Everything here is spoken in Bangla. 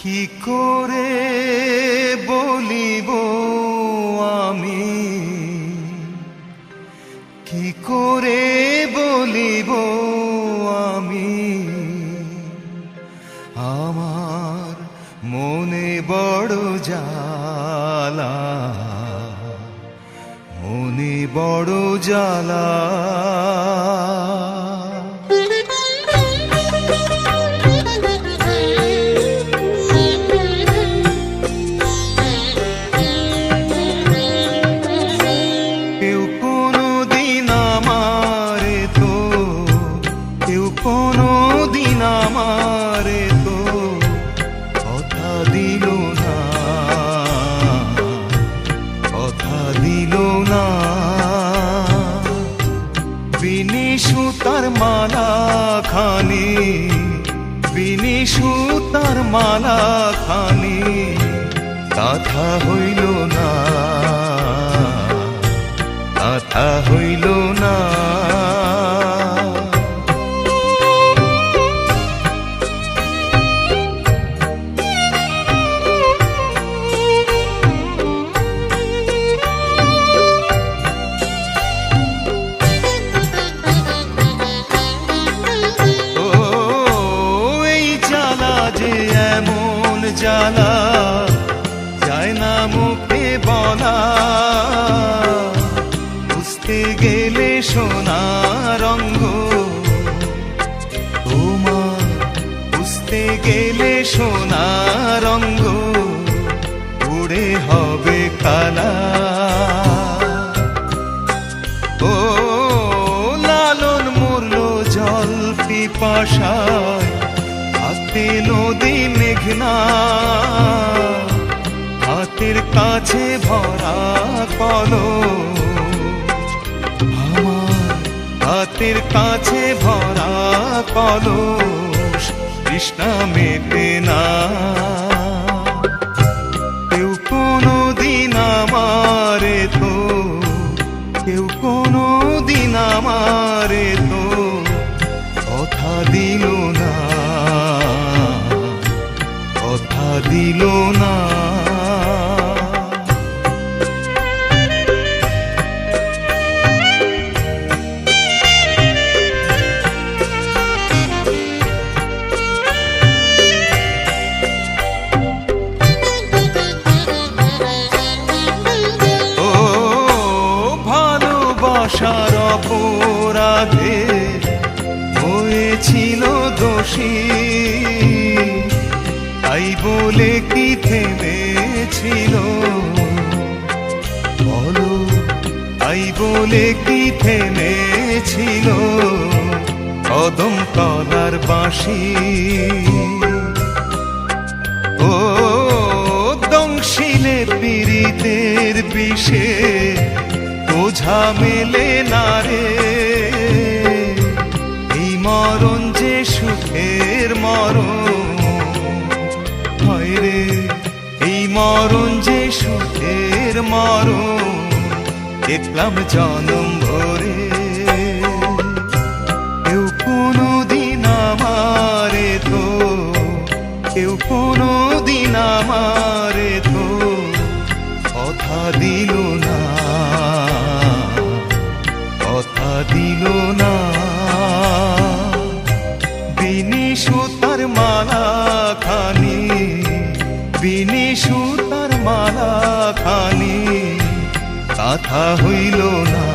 কি করে বলিব আমি, কি করে বলিব আমি, আমার মনে বড় জ্বালা, মনে বড় জ্বালা। কোনদিন আমারে তো কথা দিল না, কথা দিল না। বিনি সুতার মালা খানি, বিনি সুতার মালা খানি কথা হইল না, কথা হইল না। জ্বালা যায় না মুখে বলা, বুঝতে গেলে সোনা রঙ্গ তোমার, বুঝতে গেলে সোনা রঙ্গ উড়ে হবে কালা। ও লালন মরল জল পিপাসায়, হাতে নদী মেঘনা, হাতের কাছে ভরা কলস, আমার হাতের কাছে ভরা কলস তৃষ্ণা মেটে না। কেউ কোনদিন আমারে তো, কেউ কোনদিন আমারে তো কথা দিল না, কথা দিল না। ও ভালোবাসার অপরাধে হয়েছিল দোষী, তাই বলে কি থেমেছিল বলো, তাই বলে কি থেমেছিল কদম তলার বাঁশি। ও দংশিলে পীড়িতের বিষে বোঝা মেলে না রে, এই মরণ যে সুখের মরণ, হয় রে এই মরণ যে সুখের মরণ, দেখলাম জনম ভরে। কেউ কোনদিন আমারে তো, কেউ কোনদিন আমারে তো কথা দিল না, কথা দিল না। বিনি সুতার মালা খানি, বিনি সুতার মালা খানি কথা হইল না।